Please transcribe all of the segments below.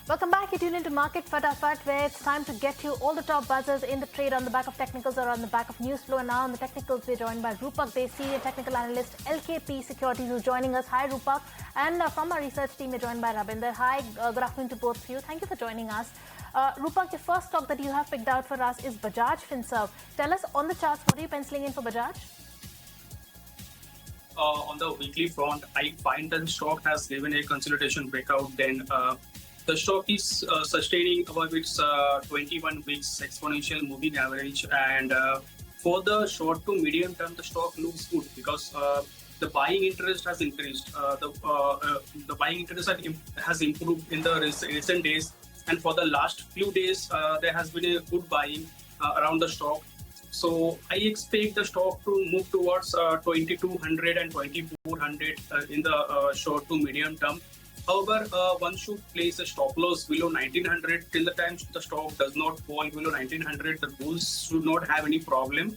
Welcome back. You tune into Market Fatafat, where it's time to get you all the top buzzers in the trade on the back of technicals or on the back of news flow. And now on the technicals, we're joined by Rupak, senior technical analyst, LKP Securities, who's joining us. Hi, Rupak. And from our research team, we're joined by Rabinder. Hi, good afternoon to both of you. Thank you for joining us. Rupak, the first stock that you have picked out for us is Bajaj Finserv. Tell us on the charts, what are you penciling in for Bajaj? On the weekly front, I find that the stock has given a consolidation breakout. Then the stock is sustaining above its 21 weeks exponential moving average. And for the short to medium term, the stock looks good because the buying interest has increased. The buying interest has improved in the recent days. And for the last few days, there has been a good buying around the stock. So I expect the stock to move towards 2200 and 2400 in the short to medium term. However, one should place a stop loss below 1900 till the time the stock does not fall below 1900. The bulls should not have any problem.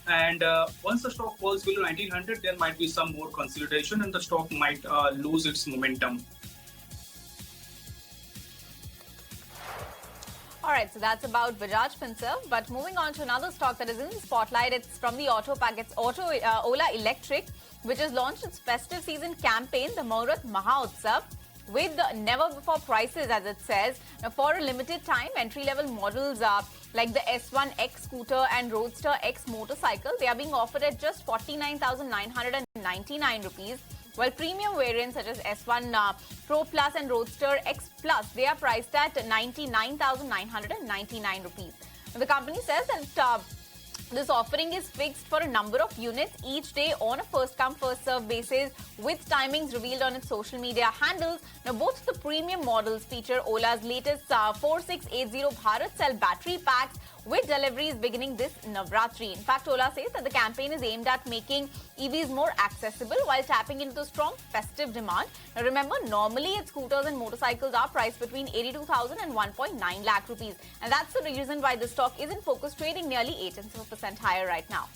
And once the stock falls below 1900, there might be some more consolidation and the stock might lose its momentum. All right, so that's about Bajaj Finserv. But moving on to another stock that is in the spotlight, it's from the auto pack. It's Ola Electric, which has launched its festive season campaign, the Muhurat Mahotsav, with never-before prices, as it says. Now, for a limited time, entry-level models like the S1 X scooter and Roadster X motorcycle, they are being offered at just 49,999 rupees. While premium variants such as S1 Pro Plus and Roadster X Plus, they are priced at 99,999 rupees. The company says that this offering is fixed for a number of units each day on a first-come, first-served basis, with timings revealed on its social media handles. Now, both the premium models feature Ola's latest 4680 Bharat Cell battery packs, with deliveries beginning this Navratri. In fact, Ola says that the campaign is aimed at making EVs more accessible while tapping into the strong festive demand. Now, remember, normally its scooters and motorcycles are priced between 82,000 and 1.9 lakh rupees. And that's the reason why the stock is in focus, trading nearly 8% higher right now.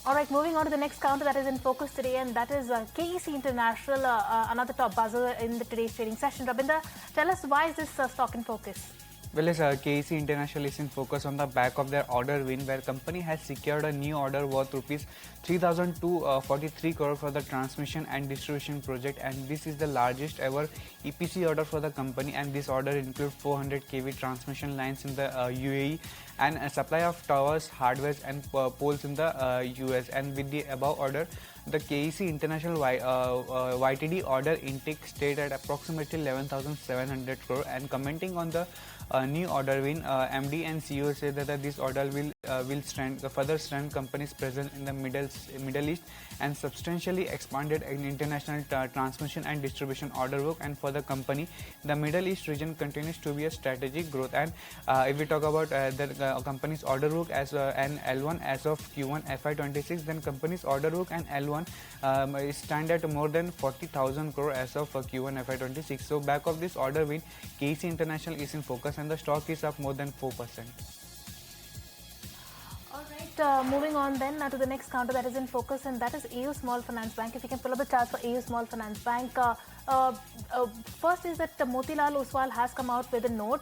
All right, moving on to the next counter that is in focus today, and that is KEC International, another top buzzer in today's trading session. Rabinder, tell us, why is this stock in focus? Well, as KEC International is in focus on the back of their order win, where company has secured a new order worth rupees 3,243 crore for the transmission and distribution project, and this is the largest ever EPC order for the company. And this order includes 400 kV transmission lines in the UAE and a supply of towers, hardware and poles in the US. And with the above order, the KEC International YTD order intake stayed at approximately 11,700 crore. And commenting on the new order win, MD and CEO said that this order will further strengthen company's presence in the Middle East and substantially expanded in international transmission and distribution order book. And for the company, the Middle East region continues to be a strategic growth. And if we talk about the company's order book as an L1 as of Q1 FY26, then company's order book and L1 stand at more than 40,000 crore as of Q1 FY26. So back of this order win, KEC International is in focus and the stock is up more than 4%. Moving on then to the next counter that is in focus, and that is AU Small Finance Bank. If you can pull up the charts for AU Small Finance Bank. First is that Motilal Oswal has come out with a note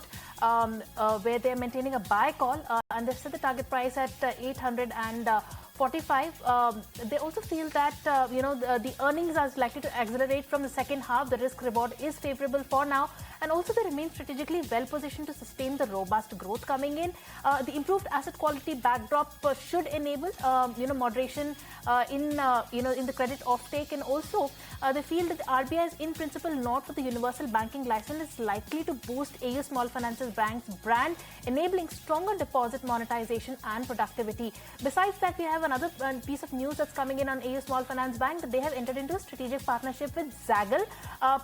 where they are maintaining a buy call, and they've set the target price at 845. They also feel that the earnings are likely to accelerate from the second half. The risk reward is favorable for now, and also they remain strategically well positioned to sustain the robust growth coming in. The improved asset quality backdrop should enable moderation in the credit offtake, and also they feel that the RBI's in principle note for the universal banking license is likely to boost AU Small Finance Bank's brand, enabling stronger deposit monetization and productivity. Besides that, we have another piece of news that's coming in on AU Small Finance Bank, that they have entered into a strategic partnership with Zaggle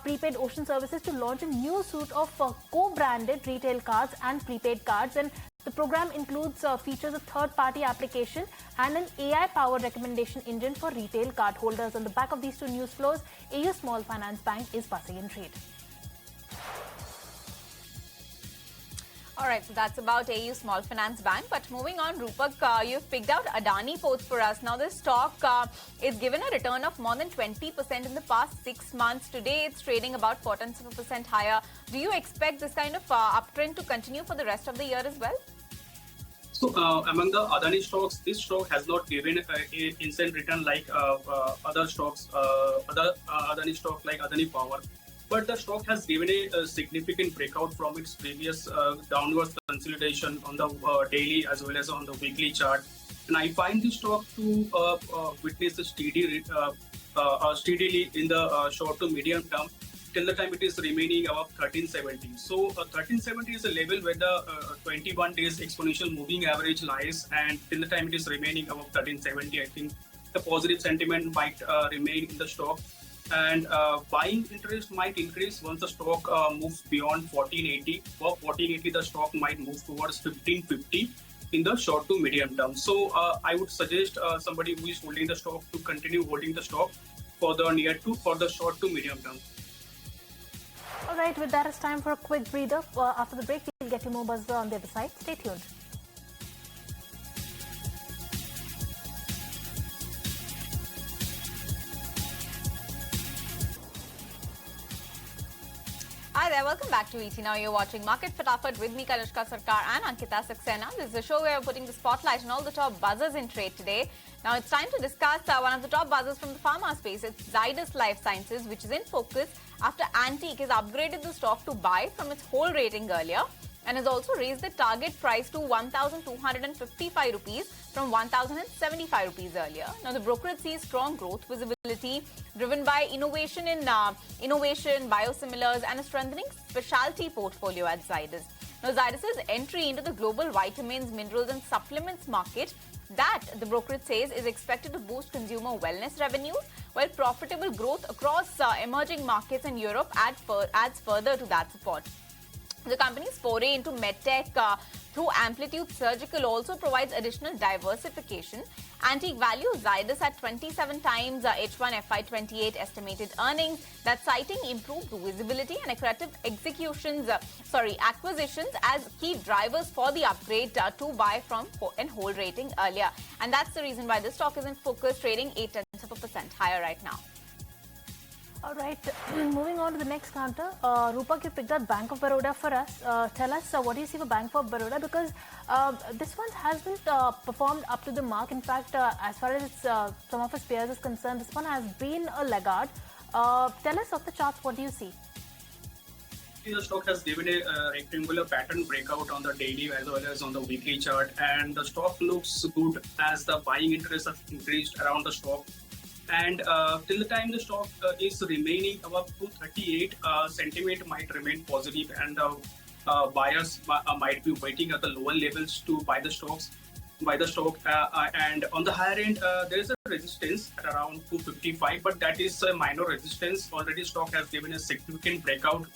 Prepaid Ocean Services to launch a new suite of co-branded retail cards and prepaid cards. And the program includes features a third-party application and an AI-powered recommendation engine for retail card holders. On the back of these two news flows, AU Small Finance Bank is passing in trade. All right, so that's about AU Small Finance Bank. But moving on, Rupak, you've picked out Adani Ports for us. Now, this stock is given a return of more than 20% in the past 6 months. Today, it's trading about 4% higher. Do you expect this kind of uptrend to continue for the rest of the year as well? So, among the Adani stocks, this stock has not given a instant return like other stocks, other Adani stocks like Adani Power. But the stock has given a significant breakout from its previous downward consolidation on the daily as well as on the weekly chart. And I find this stock to witness a steadily in the short to medium term till the time it is remaining above 1370. So 1370 is a level where the 21 days exponential moving average lies, and till the time it is remaining above 1370, I think the positive sentiment might remain in the stock. And buying interest might increase once the stock moves beyond 1480. For 1480, the stock might move towards 1550 in the short to medium term. So I would suggest somebody who is holding the stock to continue holding the stock for the short to medium term. All right, with that, it's time for a quick breather. After the break, we'll get you more buzz on the other side. Stay tuned. Hi there, welcome back to ET. Now you're watching Market Fatafat with me, Kanushka Sarkar and Ankita Saxena. This is a show where we're putting the spotlight on all the top buzzers in trade today. Now it's time to discuss one of the top buzzers from the pharma space. It's Zydus Life Sciences, which is in focus after Antique has upgraded the stock to buy from its hold rating earlier and has also raised the target price to 1,255 rupees from 1,075 rupees earlier. Now, the brokerage sees strong growth visibility driven by innovation in biosimilars and a strengthening specialty portfolio at Zydus. Now, Zydus' entry into the global vitamins, minerals and supplements market that the brokerage says is expected to boost consumer wellness revenues, while profitable growth across emerging markets in Europe adds further to that support. The company's foray into medtech through Amplitude Surgical also provides additional diversification. Antique values Zydus at 27 times H1 FY28 estimated earnings. That's citing improved visibility and accretive acquisitions as key drivers for the upgrade to buy from and hold rating earlier. And that's the reason why this stock is in focus, trading 0.8% higher right now. All right, moving on to the next counter. Rupak, you picked up Bank of Baroda for us. Tell us what do you see for Bank of Baroda, because this one hasn't performed up to the mark. In fact, as far as some of its peers is concerned, this one has been a laggard. Tell us off the charts, what do you see? The stock has given a rectangular pattern breakout on the daily as well as on the weekly chart, and the stock looks good as the buying interest has increased around the stock. And till the time the stock is remaining above 238, sentiment might remain positive, and buyers might be waiting at the lower levels to buy the stock. And on the higher end, there is a resistance at around 255, but that is a minor resistance. Already, stock has given a significant breakout,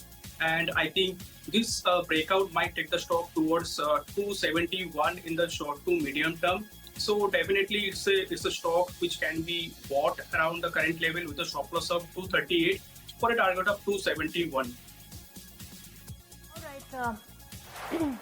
and I think this breakout might take the stock towards 271 in the short to medium term. So definitely it's a stock which can be bought around the current level with a stop loss of 238 for a target of 271. All right.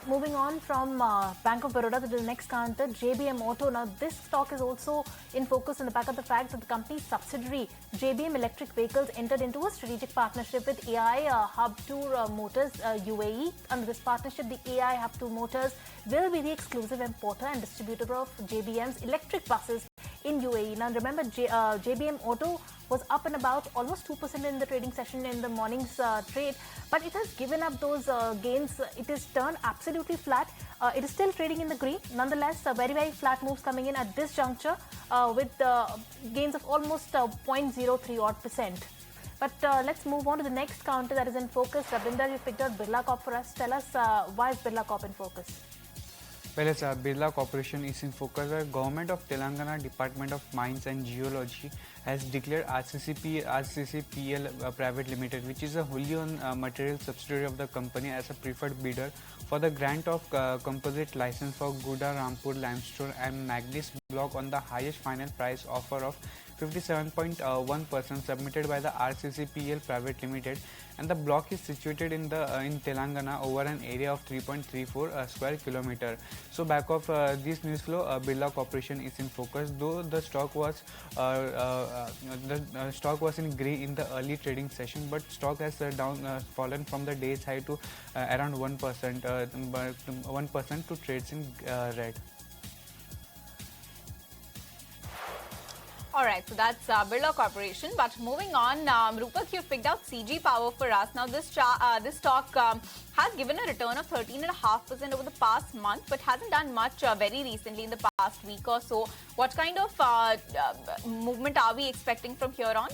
Moving on from Bank of Baroda to the next counter, JBM Auto. Now, this stock is also in focus on the back of the fact that the company's subsidiary, JBM Electric Vehicles, entered into a strategic partnership with AI Hub 2 Motors UAE. Under this partnership, the AI Hub 2 Motors will be the exclusive importer and distributor of JBM's electric buses in UAE. Now, remember, JBM Auto was up and about almost 2% in the trading session in the morning's trade, but it has given up those gains. It is turned absolutely flat. It is still trading in the green. Nonetheless, very, very flat moves coming in at this juncture with gains of almost 0.03 odd percent. But let's move on to the next counter that is in focus. Rabinder, you picked out Birla Corp for us. Tell us why is Birla Corp in focus? Well, as Birla Corporation is in focus, the Government of Telangana Department of Mines and Geology has declared RCCPL Private Limited, which is a wholly owned material subsidiary of the company, as a preferred bidder for the grant of composite license for Guda Rampur limestone and manganese block on the highest final price offer of 57.1% submitted by the RCCPL Private Limited, and the block is situated in Telangana over an area of 3.34 square kilometer. So back of this news flow, Birla Corporation is in focus, though the stock was in grey in the early trading session, but stock has fallen from the day's high to around 1% to trades in red. Alright, so that's Birla Corporation. But moving on, Rupak, you've picked out CG Power for us. Now, this stock has given a return of 13.5% over the past month, but hasn't done much very recently in the past week or so. What kind of movement are we expecting from here on?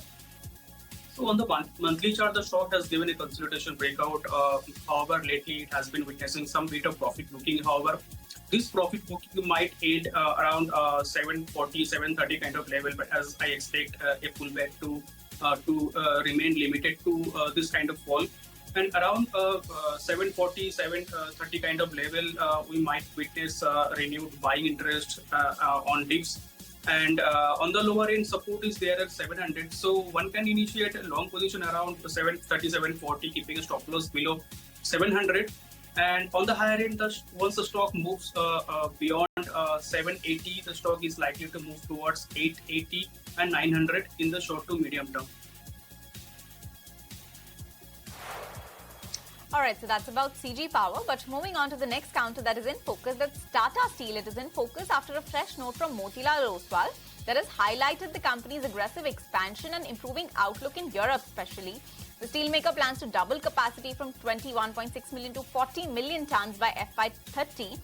So on the monthly chart, the stock has given a consolidation breakout. However, lately it has been witnessing some bit of profit booking. However, this profit booking might end around 740, 730 kind of level, but as I expect a pullback to remain limited to this kind of fall. And around 740, 730 kind of level, we might witness renewed buying interest on dips. And on the lower end, support is there at 700. So one can initiate a long position around 730, 740, keeping a stop loss below 700. And on the higher end, once the stock moves beyond 780, the stock is likely to move towards 880 and 900 in the short to medium term. Alright, so that's about CG Power. But moving on to the next counter that is in focus, that's Tata Steel. It is in focus after a fresh note from Motilal Oswal that has highlighted the company's aggressive expansion and improving outlook in Europe especially. The steelmaker plans to double capacity from 21.6 million to 40 million tons by FY30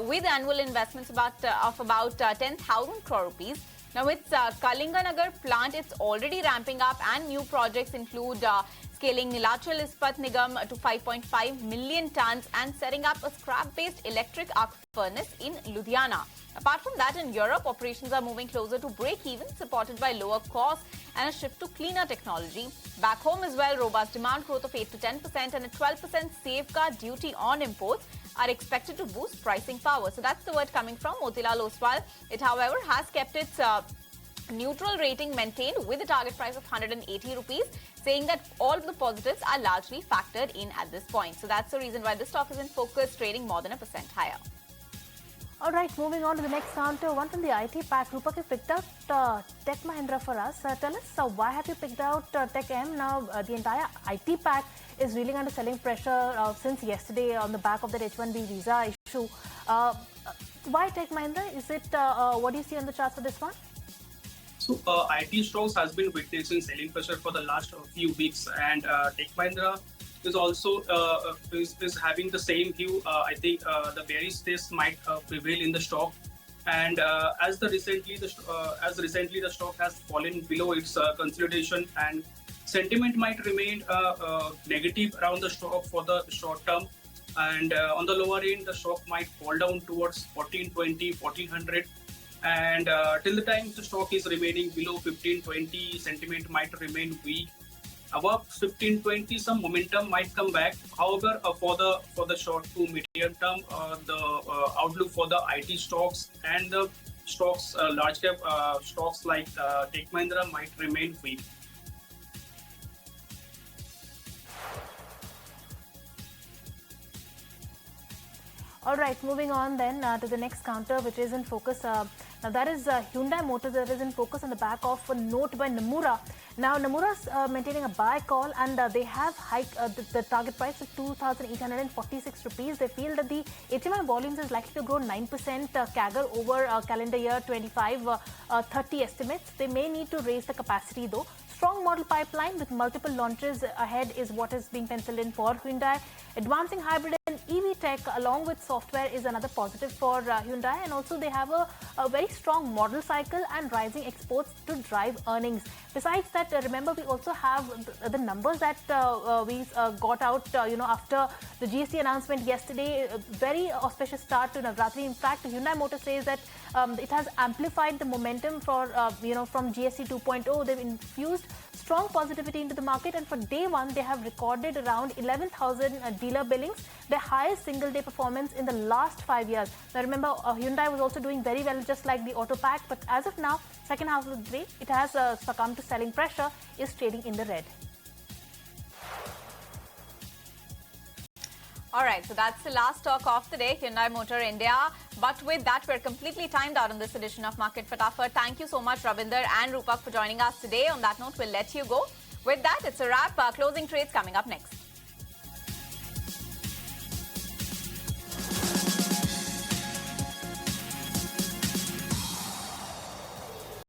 with annual investments of about 10,000 crore rupees. Now, its Kalinganagar plant, it's already ramping up, and new projects include scaling Nilachal Ispat Nigam to 5.5 million tons and setting up a scrap-based electric arc furnace in Ludhiana. Apart from that, in Europe, operations are moving closer to break-even, supported by lower costs and a shift to cleaner technology. Back home as well, robust demand growth of 8 to 10% and a 12% safeguard duty on imports are expected to boost pricing power. So that's the word coming from Motilal Oswal. It, however, has kept its neutral rating maintained with a target price of 180 rupees, saying that all of the positives are largely factored in at this point. So that's the reason why this stock is in focus, trading more than 1% higher. All right, moving on to the next counter, one from the IT pack. Rupak, you picked out Tech Mahindra for us. Tell us, why have you picked out Tech M? Now, the entire IT pack is reeling under selling pressure since yesterday on the back of that H1B visa issue. Why Tech Mahindra? Is it, what do you see on the charts for this one? So, IT stocks has been witnessing selling pressure for the last few weeks, and Tech Mahindra is also is having the same view. I think the bearish case might prevail in the stock, and as recently the stock has fallen below its consolidation, and sentiment might remain negative around the stock for the short term. And on the lower end, the stock might fall down towards 1420, 1400. And till the time the stock is remaining below 1520, sentiment might remain weak. Above 1520, some momentum might come back. However, for the short to medium term, the outlook for the IT stocks and the stocks, large cap stocks like Tech Mahindra might remain weak. All right, moving on then to the next counter, which is in focus. Now, that is Hyundai Motors that is in focus on the back of a note by Nomura. Now, Nomura's maintaining a buy call, and they have hiked the target price of 2,846 rupees. They feel that the HMI volumes is likely to grow 9% CAGR over calendar year 25-30 estimates. They may need to raise the capacity though. Strong model pipeline with multiple launches ahead is what is being penciled in for Hyundai. Advancing hybrid and EV tech along with software is another positive for Hyundai, and also they have a very strong model cycle and rising exports to drive earnings. Besides that, remember we also have the numbers that we got out after the GST announcement yesterday. Very auspicious start to Navratri. In fact, Hyundai Motor says that it has amplified the momentum for from GST 2.0. They've infused strong positivity into the market, and for day one, they have recorded around 11,000 dealer billings, their highest single-day performance in the last 5 years. Now remember, Hyundai was also doing very well, just like the Auto Pack, but as of now, second half of the day, it has succumbed to selling pressure, is trading in the red. All right, so that's the last stock of the day, Hyundai Motor India. But with that, we're completely timed out on this edition of Market Fatafat. Thank you so much, Ravinder and Rupak, for joining us today. On that note, we'll let you go. With that, it's a wrap. Closing trades coming up next.